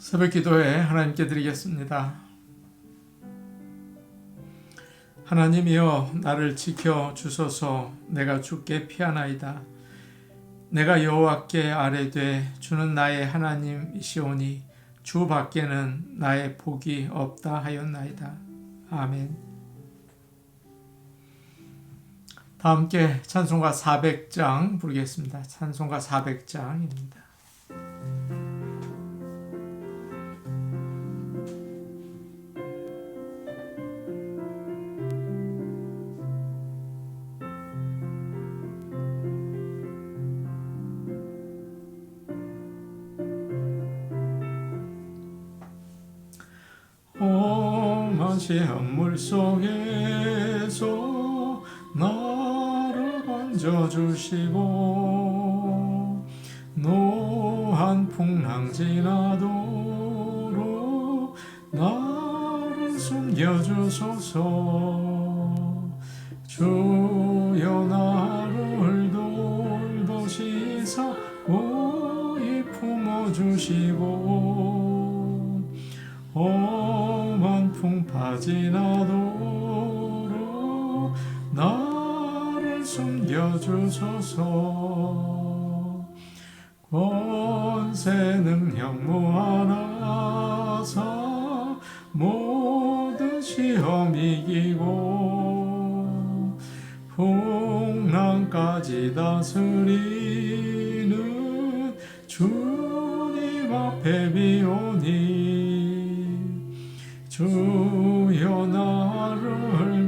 새벽 기도회 하나님께 드리겠습니다. 하나님이여 나를 지켜 주소서. 내가 주께 피하나이다. 내가 여호와께 아뢰되 주는 나의 하나님이시오니 주 밖에는 나의 복이 없다 하였나이다. 아멘. 다 함께 찬송가 400장 부르겠습니다. 찬송가 400장입니다. 험한 물속에서 나를 건져주시고 노한 풍랑 지나도록 나를 숨겨주소서. 주여 나를 돌보시사 오이 품어주시고 험한 풍파 지나도록 나를 숨겨주소서. 권세 능력 무한하사 모든 시험 이기고 풍랑까지 다스리는 주님 앞에 비오니 주여 나를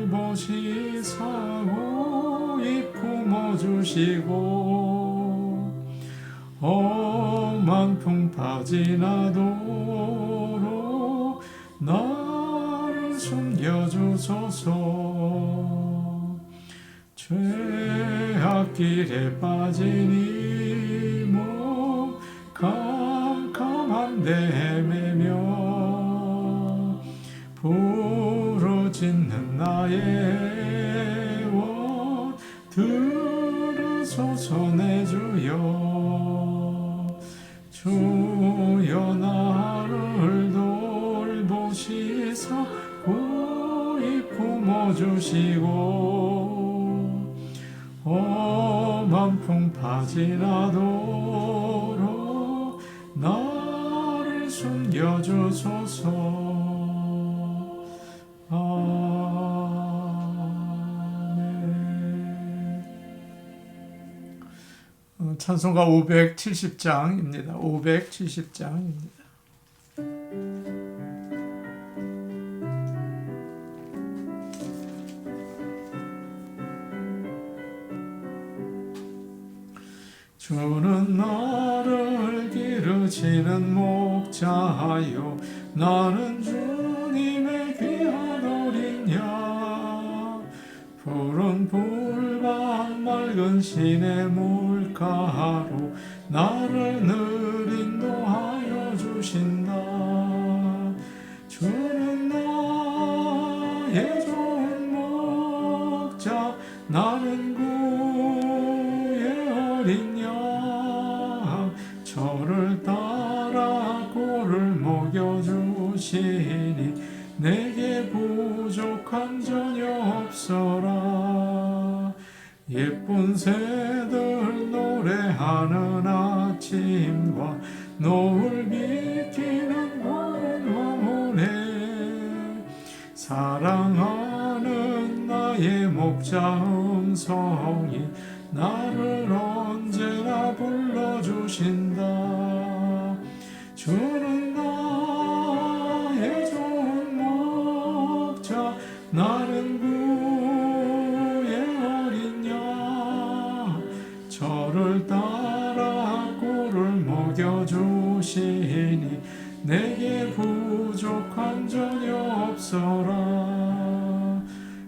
돌보시사 오이 품어주시고 험한 풍파 지나도록 나를 숨겨주소서. 죄악길에 빠진 이 몸 캄캄한데 헤매며 부르짖는 나의 원 들으소서. 내 주여 주여 나를 돌보시사 고이 품어주시고 험한 풍파 지나도록 나를 숨겨주소서. 찬송가 570장입니다. 570장입니다. 주는 나를 기르시는 목자요 나는 주님의 귀한 어린 양. 푸른 풀밭 맑은 시내 물가로 나를 늘 인도하여 주신다. 주는 나의 좋은 목자 나는 그의 어린 양. 저를 따라 꼴을 먹여주시니 내게 부족한 전혀 없어라. 예쁜 새들 노래하는 아침과 노을 비키는 고운 화물에 사랑하는 나의 목자 음성이 나를 언제나 불러주신다. 주는 나의 좋은 목자 나는 그의 어린 양. 저를 따라 꼴을 먹여주시니 내게 부족한 전혀 없어라.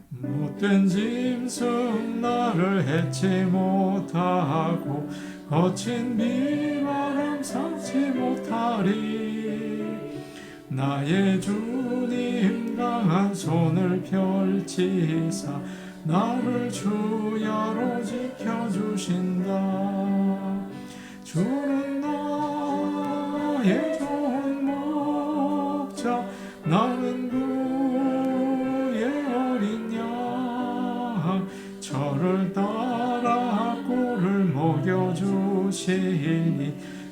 못된 짐승 나를 해치 못하고 거친 비바람 삼지 못하리. 나의 주님 강한 손을 펼치사 나를 주야로 지켜주신다. 주는 나 나의 좋은 목자 나는 그의 어린 양 저를 따라 꿀을 먹여주시니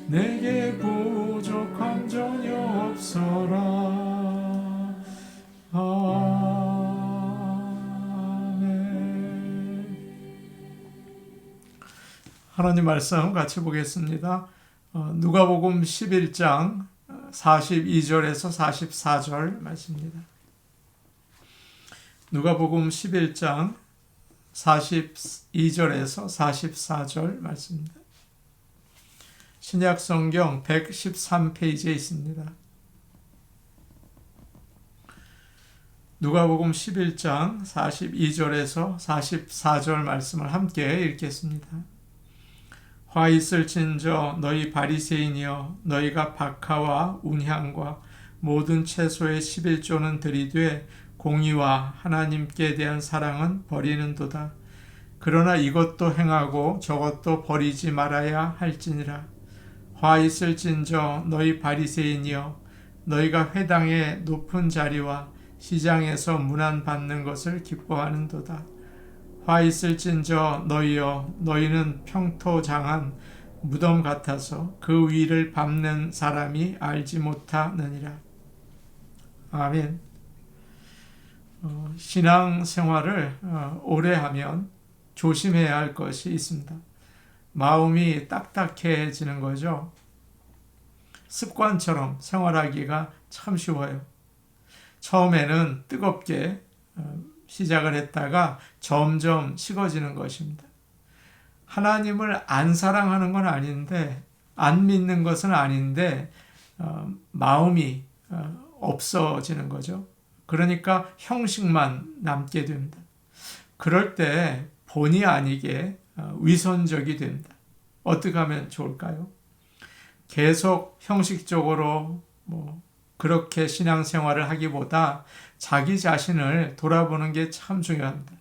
내게 부족함 전혀 없어라. 아멘. 하나님 말씀 같이 보겠습니다. 누가복음 11장 42절에서 44절 말씀입니다. 누가복음 11장 42절에서 44절 말씀입니다. 신약성경 113페이지에 있습니다. 누가복음 11장 42절에서 44절 말씀을 함께 읽겠습니다. 화 있을진저 너희 바리새인이여 너희가 박하와 운향과 모든 채소의 11조는 들이되 공의와 하나님께 대한 사랑은 버리는도다. 그러나 이것도 행하고 저것도 버리지 말아야 할지니라. 화 있을진저 너희 바리새인이여 너희가 회당의 높은 자리와 시장에서 문안받는 것을 기뻐하는도다. 화 있을진저 너희여 너희는 평토장한 무덤 같아서 그 위를 밟는 사람이 알지 못하느니라. 아멘. 신앙생활을 오래 하면 조심해야 할 것이 있습니다. 마음이 딱딱해지는 거죠. 습관처럼 생활하기가 참 쉬워요. 처음에는 뜨겁게 시작을 했다가 점점 식어지는 것입니다. 하나님을 안 사랑하는 건 아닌데, 안 믿는 것은 아닌데, 마음이 없어지는 거죠. 그러니까 형식만 남게 됩니다. 그럴 때 본의 아니게 위선적이 됩니다. 어떻게 하면 좋을까요? 계속 형식적으로 그렇게 신앙생활을 하기보다 자기 자신을 돌아보는 게 참 중요합니다.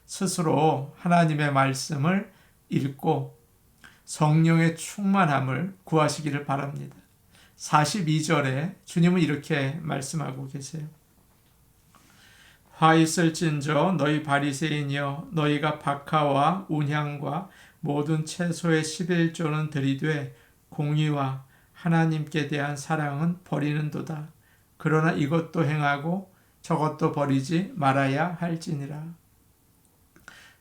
스스로 하나님의 말씀을 읽고 성령의 충만함을 구하시기를 바랍니다. 42절에 주님은 이렇게 말씀하고 계세요. 화 있을진저 너희 바리새인이여 너희가 박하와 운향과 모든 채소의 11조는 들이되 공의와 하나님께 대한 사랑은 버리는도다. 그러나 이것도 행하고 저것도 버리지 말아야 할지니라.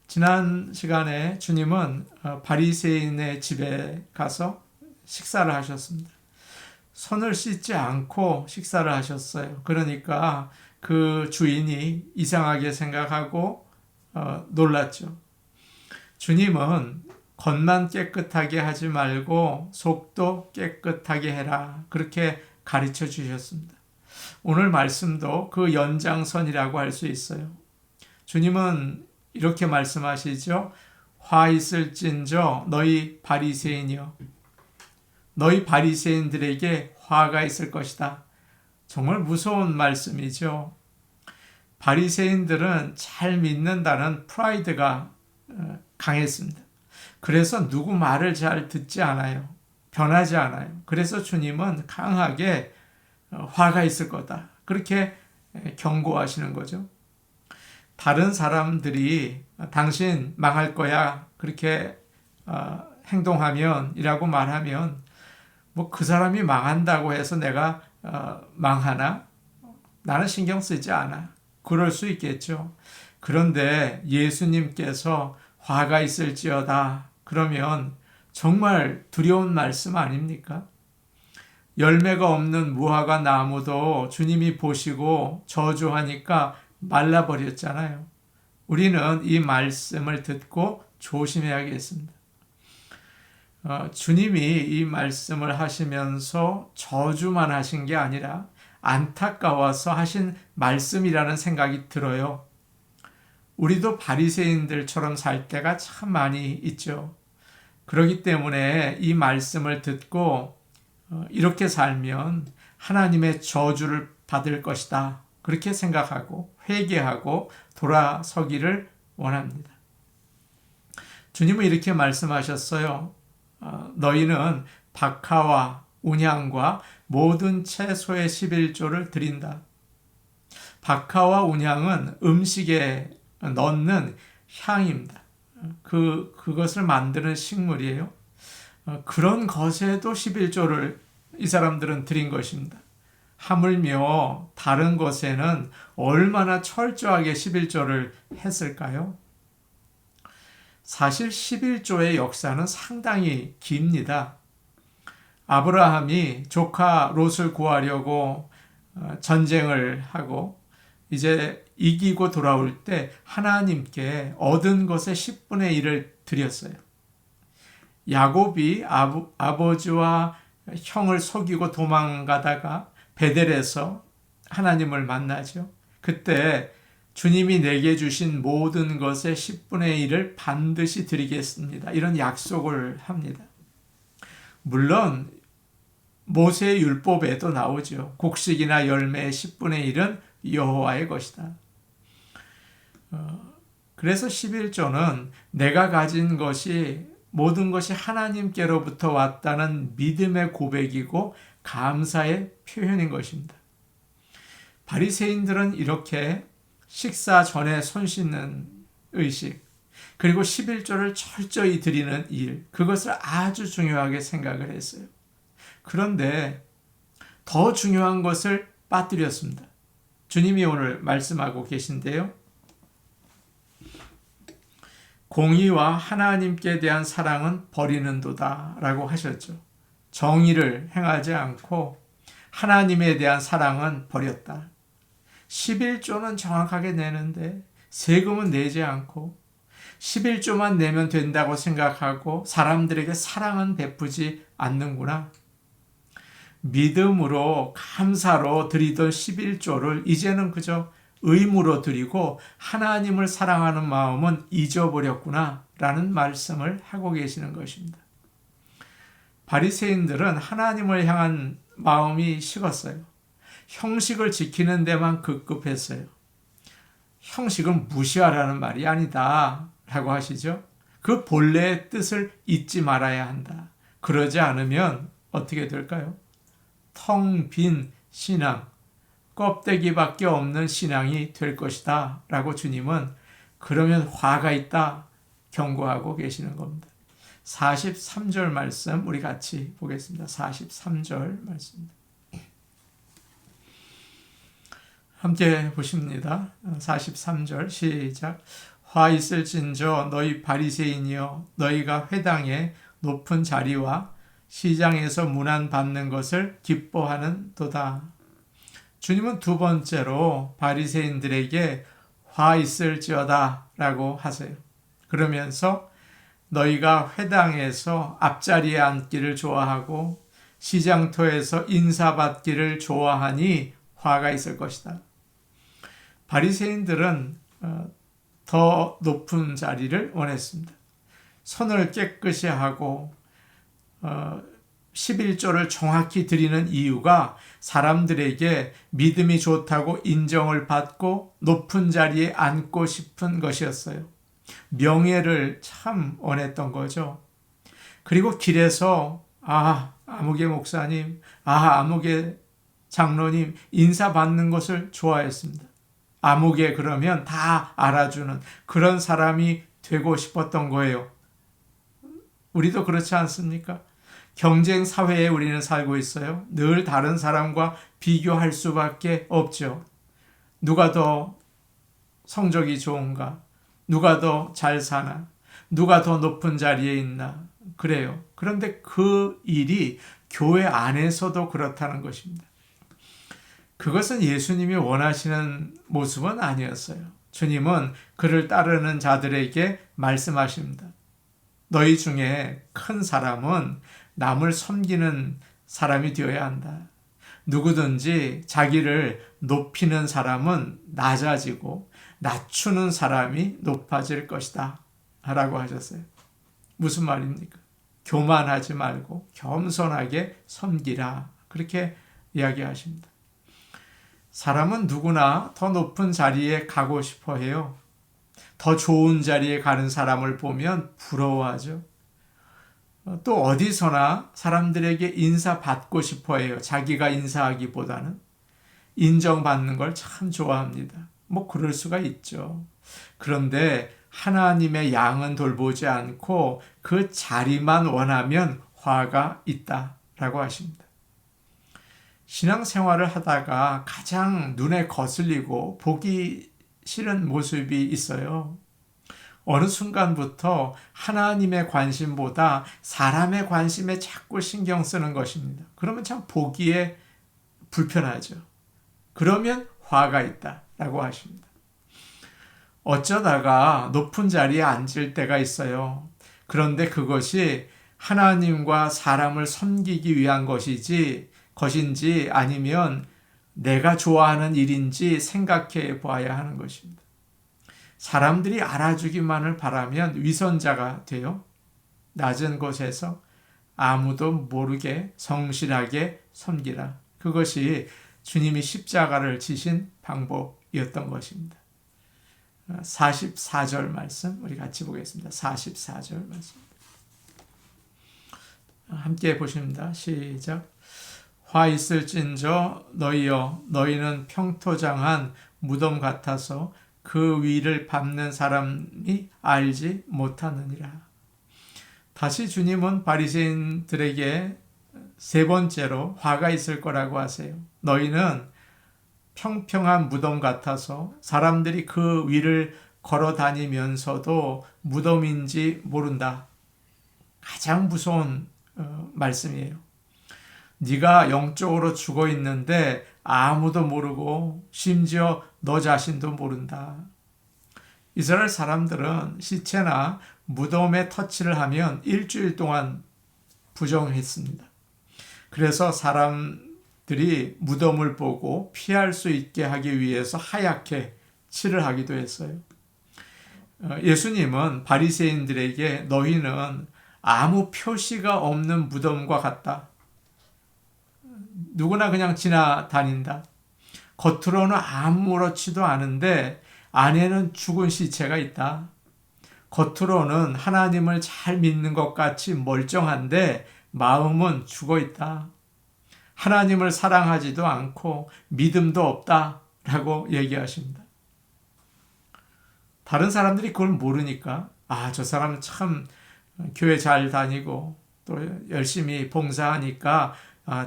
지난 시간에 주님은 바리새인의 집에 가서 식사를 하셨습니다. 손을 씻지 않고 식사를 하셨어요. 그러니까 그 주인이 이상하게 생각하고 놀랐죠. 주님은 겉만 깨끗하게 하지 말고 속도 깨끗하게 해라. 그렇게 가르쳐 주셨습니다. 오늘 말씀도 그 연장선이라고 할 수 있어요. 주님은 이렇게 말씀하시죠. 화 있을진저 너희 바리새인이여 너희 바리새인들에게 화가 있을 것이다. 정말 무서운 말씀이죠. 바리새인들은 잘 믿는다는 프라이드가 강했습니다. 그래서 누구 말을 잘 듣지 않아요. 변하지 않아요. 그래서 주님은 강하게 화가 있을 거다. 그렇게 경고하시는 거죠. 다른 사람들이 당신 망할 거야. 그렇게 행동하면 이라고 말하면 그 사람이 망한다고 해서 내가 망하나? 나는 신경 쓰지 않아. 그럴 수 있겠죠. 그런데 예수님께서 화가 있을지어다. 그러면 정말 두려운 말씀 아닙니까? 열매가 없는 무화과 나무도 주님이 보시고 저주하니까 말라버렸잖아요. 우리는 이 말씀을 듣고 조심해야겠습니다. 주님이 이 말씀을 하시면서 저주만 하신 게 아니라 안타까워서 하신 말씀이라는 생각이 들어요. 우리도 바리새인들처럼 살 때가 참 많이 있죠. 그렇기 때문에 이 말씀을 듣고 이렇게 살면 하나님의 저주를 받을 것이다. 그렇게 생각하고 회개하고 돌아서기를 원합니다. 주님은 이렇게 말씀하셨어요. 너희는 박하와 운향과 모든 채소의 11조를 드린다. 박하와 운향은 음식에 넣는 향입니다. 그것을 만드는 식물이에요. 그런 것에도 11조를 이 사람들은 드린 것입니다. 하물며 다른 것에는 얼마나 철저하게 11조를 했을까요? 사실 11조의 역사는 상당히 깁니다. 아브라함이 조카 롯을 구하려고 전쟁을 하고 이제 이기고 돌아올 때 하나님께 얻은 것의 10분의 1을 드렸어요. 야곱이 아버지와 형을 속이고 도망가다가 베델에서 하나님을 만나죠. 그때 주님이 내게 주신 모든 것의 10분의 1을 반드시 드리겠습니다. 이런 약속을 합니다. 물론 모세의 율법에도 나오죠. 곡식이나 열매의 10분의 1은 여호와의 것이다. 그래서 11조는 내가 가진 것이 모든 것이 하나님께로부터 왔다는 믿음의 고백이고 감사의 표현인 것입니다. 바리새인들은 이렇게 식사 전에 손 씻는 의식, 그리고 11조를 철저히 드리는 일, 그것을 아주 중요하게 생각을 했어요. 그런데 더 중요한 것을 빠뜨렸습니다. 주님이 오늘 말씀하고 계신데요. 공의와 하나님께 대한 사랑은 버리는도다 라고 하셨죠. 정의를 행하지 않고 하나님에 대한 사랑은 버렸다. 11조는 정확하게 내는데 세금은 내지 않고 11조만 내면 된다고 생각하고 사람들에게 사랑은 베푸지 않는구나. 믿음으로 감사로 드리던 11조를 이제는 그저 의무로 드리고 하나님을 사랑하는 마음은 잊어버렸구나 라는 말씀을 하고 계시는 것입니다. 바리새인들은 하나님을 향한 마음이 식었어요. 형식을 지키는 데만 급급했어요. 형식은 무시하라는 말이 아니다 라고 하시죠. 그 본래의 뜻을 잊지 말아야 한다. 그러지 않으면 어떻게 될까요? 텅 빈 신앙, 껍데기밖에 없는 신앙이 될 것이다 라고 주님은 그러면 화가 있다 경고하고 계시는 겁니다. 43절 말씀 우리 같이 보겠습니다. 43절 말씀입니다. 함께 보십니다. 43절 시작. 화 있을진저 너희 바리새인이여 너희가 회당의 높은 자리와 시장에서 문안 받는 것을 기뻐하는 도다. 주님은 두 번째로 바리새인들에게 화 있을지어다 라고 하세요. 그러면서 너희가 회당에서 앞자리에 앉기를 좋아하고 시장터에서 인사받기를 좋아하니 화가 있을 것이다. 바리새인들은 더 높은 자리를 원했습니다. 손을 깨끗이 하고 11조를 정확히 드리는 이유가 사람들에게 믿음이 좋다고 인정을 받고 높은 자리에 앉고 싶은 것이었어요. 명예를 참 원했던 거죠. 그리고 길에서 아무개 목사님, 아무개 장로님 인사받는 것을 좋아했습니다. 아무개 그러면 다 알아주는 그런 사람이 되고 싶었던 거예요. 우리도 그렇지 않습니까? 경쟁 사회에 우리는 살고 있어요. 늘 다른 사람과 비교할 수밖에 없죠. 누가 더 성적이 좋은가? 누가 더 잘 사나? 누가 더 높은 자리에 있나? 그래요. 그런데 그 일이 교회 안에서도 그렇다는 것입니다. 그것은 예수님이 원하시는 모습은 아니었어요. 주님은 그를 따르는 자들에게 말씀하십니다. 너희 중에 큰 사람은 남을 섬기는 사람이 되어야 한다. 누구든지 자기를 높이는 사람은 낮아지고 낮추는 사람이 높아질 것이다 라고 하셨어요. 무슨 말입니까? 교만하지 말고 겸손하게 섬기라 그렇게 이야기하십니다. 사람은 누구나 더 높은 자리에 가고 싶어 해요. 더 좋은 자리에 가는 사람을 보면 부러워하죠. 또 어디서나 사람들에게 인사받고 싶어 해요. 자기가 인사하기보다는 인정받는 걸 참 좋아합니다. 뭐 그럴 수가 있죠. 그런데 하나님의 양은 돌보지 않고 그 자리만 원하면 화가 있다라고 하십니다. 신앙생활을 하다가 가장 눈에 거슬리고 보기 싫은 모습이 있어요. 어느 순간부터 하나님의 관심보다 사람의 관심에 자꾸 신경 쓰는 것입니다. 그러면 참 보기에 불편하죠. 그러면 화가 있다라고 하십니다. 어쩌다가 높은 자리에 앉을 때가 있어요. 그런데 그것이 하나님과 사람을 섬기기 위한 것인지 아니면 내가 좋아하는 일인지 생각해 봐야 하는 것입니다. 사람들이 알아주기만을 바라면 위선자가 되어 낮은 곳에서 아무도 모르게 성실하게 섬기라. 그것이 주님이 십자가를 지신 방법이었던 것입니다. 44절 말씀 우리 같이 보겠습니다. 44절 말씀 함께 보십니다. 시작. 화 있을진저 너희여 너희는 평토장한 무덤 같아서 그 위를 밟는 사람이 알지 못하느니라. 다시 주님은 바리새인들에게 세 번째로 화가 있을 거라고 하세요. 너희는 평평한 무덤 같아서 사람들이 그 위를 걸어 다니면서도 무덤인지 모른다. 가장 무서운 말씀이에요. 네가 영적으로 죽어 있는데 아무도 모르고 심지어 너 자신도 모른다. 이스라엘 사람들은 시체나 무덤에 터치를 하면 일주일 동안 부정했습니다. 그래서 사람들이 무덤을 보고 피할 수 있게 하기 위해서 하얗게 칠을 하기도 했어요. 예수님은 바리새인들에게 너희는 아무 표시가 없는 무덤과 같다. 누구나 그냥 지나다닌다. 겉으로는 아무렇지도 않은데 안에는 죽은 시체가 있다. 겉으로는 하나님을 잘 믿는 것 같이 멀쩡한데 마음은 죽어 있다. 하나님을 사랑하지도 않고 믿음도 없다라고 얘기하십니다. 다른 사람들이 그걸 모르니까 저 사람은 참 교회 잘 다니고 또 열심히 봉사하니까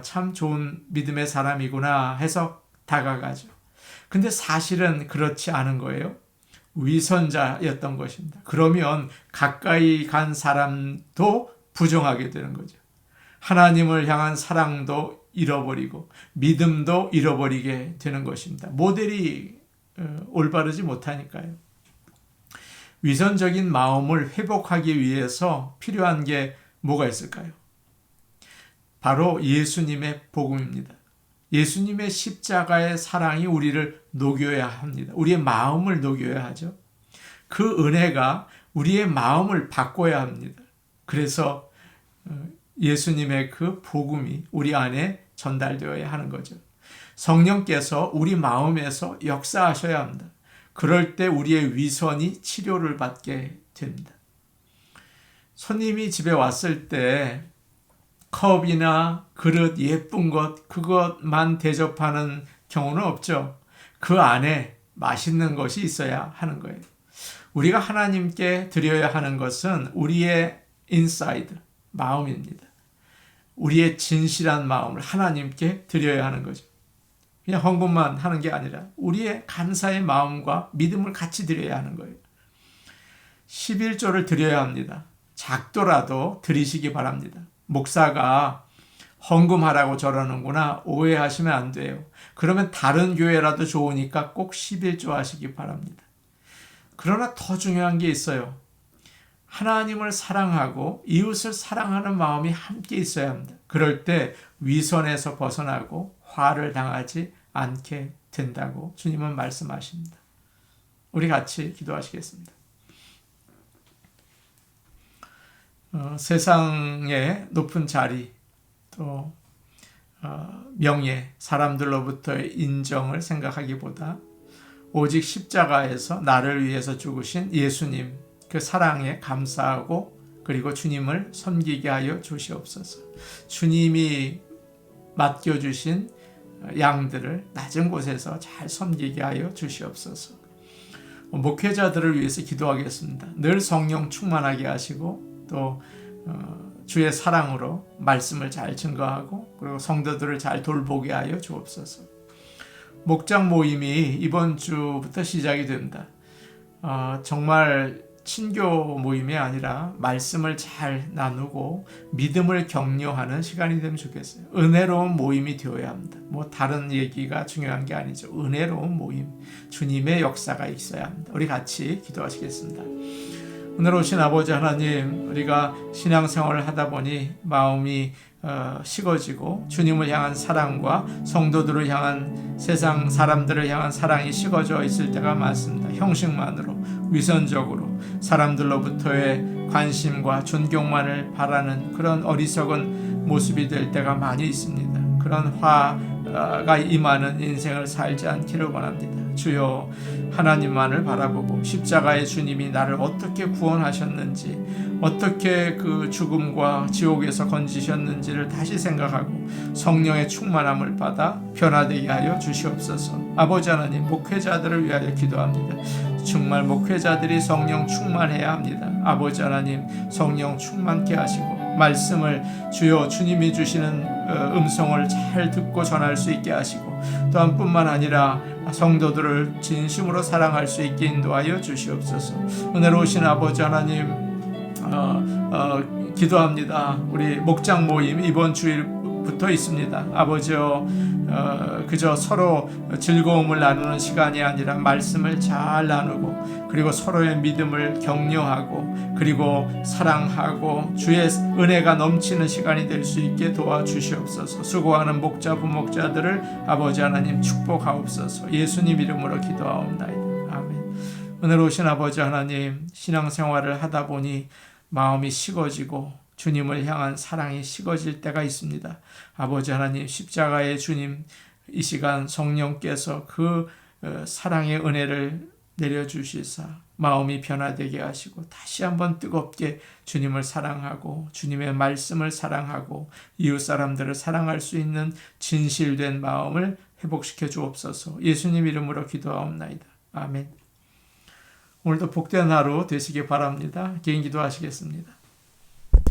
참 좋은 믿음의 사람이구나 해서 다가가죠. 근데 사실은 그렇지 않은 거예요. 위선자였던 것입니다. 그러면 가까이 간 사람도 부정하게 되는 거죠. 하나님을 향한 사랑도 잃어버리고 믿음도 잃어버리게 되는 것입니다. 모델이 올바르지 못하니까요. 위선적인 마음을 회복하기 위해서 필요한 게 뭐가 있을까요? 바로 예수님의 복음입니다. 예수님의 십자가의 사랑이 우리를 녹여야 합니다. 우리의 마음을 녹여야 하죠. 그 은혜가 우리의 마음을 바꿔야 합니다. 그래서 예수님의 그 복음이 우리 안에 전달되어야 하는 거죠. 성령께서 우리 마음에서 역사하셔야 합니다. 그럴 때 우리의 위선이 치료를 받게 됩니다. 손님이 집에 왔을 때 컵이나 그릇 예쁜 것 그것만 대접하는 경우는 없죠. 그 안에 맛있는 것이 있어야 하는 거예요. 우리가 하나님께 드려야 하는 것은 우리의 인사이드, 마음입니다. 우리의 진실한 마음을 하나님께 드려야 하는 거죠. 그냥 헌금만 하는 게 아니라 우리의 감사의 마음과 믿음을 같이 드려야 하는 거예요. 11조를 드려야 합니다. 작더라도 드리시기 바랍니다. 목사가 헌금하라고 저러는구나 오해하시면 안 돼요. 그러면 다른 교회라도 좋으니까 꼭 11조 하시기 바랍니다. 그러나 더 중요한 게 있어요. 하나님을 사랑하고 이웃을 사랑하는 마음이 함께 있어야 합니다. 그럴 때 위선에서 벗어나고 화를 당하지 않게 된다고 주님은 말씀하십니다. 우리 같이 기도하시겠습니다. 세상의 높은 자리 또 명예 사람들로부터의 인정을 생각하기보다 오직 십자가에서 나를 위해서 죽으신 예수님 그 사랑에 감사하고 그리고 주님을 섬기게 하여 주시옵소서. 주님이 맡겨주신 양들을 낮은 곳에서 잘 섬기게 하여 주시옵소서. 목회자들을 위해서 기도하겠습니다. 늘 성령 충만하게 하시고 또 주의 사랑으로 말씀을 잘 증거하고 그리고 성도들을 잘 돌보게 하여 주옵소서. 목장 모임이 이번 주부터 시작이 됩니다. 정말 친교 모임이 아니라 말씀을 잘 나누고 믿음을 격려하는 시간이 되면 좋겠어요. 은혜로운 모임이 되어야 합니다. 뭐 다른 얘기가 중요한 게 아니죠. 은혜로운 모임, 주님의 역사가 있어야 합니다. 우리 같이 기도하시겠습니다. 오늘 오신 아버지 하나님, 우리가 신앙생활을 하다 보니 마음이 식어지고 주님을 향한 사랑과 성도들을 향한 세상 사람들을 향한 사랑이 식어져 있을 때가 많습니다. 형식만으로 위선적으로 사람들로부터의 관심과 존경만을 바라는 그런 어리석은 모습이 될 때가 많이 있습니다. 그런 화가 임하는 인생을 살지 않기를 원합니다. 주여, 하나님만을 바라보고 십자가의 주님이 나를 어떻게 구원하셨는지, 어떻게 그 죽음과 지옥에서 건지셨는지를 다시 생각하고 성령의 충만함을 받아 변화되게 하여 주시옵소서. 아버지 하나님, 목회자들을 위하여 기도합니다. 정말 목회자들이 성령 충만해야 합니다. 아버지 하나님, 성령 충만케 하시고 말씀을 주여 주님이 주시는 음성을 잘 듣고 전할 수 있게 하시고 또한 뿐만 아니라 성도들을 진심으로 사랑할 수 있게 인도하여 주시옵소서. 은혜로우신 아버지 하나님, 기도합니다. 우리 목장 모임 이번 주일부터 있습니다. 아버지여, 그저 서로 즐거움을 나누는 시간이 아니라 말씀을 잘 나누고 그리고 서로의 믿음을 격려하고 그리고 사랑하고 주의 은혜가 넘치는 시간이 될 수 있게 도와주시옵소서. 수고하는 목자 부목자들을 아버지 하나님 축복하옵소서. 예수님 이름으로 기도하옵나이다. 아멘. 은혜로우신 아버지 하나님, 신앙생활을 하다 보니 마음이 식어지고 주님을 향한 사랑이 식어질 때가 있습니다. 아버지 하나님, 십자가의 주님, 이 시간 성령께서 그 사랑의 은혜를 내려주시사 마음이 변화되게 하시고 다시 한번 뜨겁게 주님을 사랑하고 주님의 말씀을 사랑하고 이웃 사람들을 사랑할 수 있는 진실된 마음을 회복시켜 주옵소서. 예수님 이름으로 기도하옵나이다. 아멘. 오늘도 복된 하루 되시기 바랍니다. 개인 기도하시겠습니다.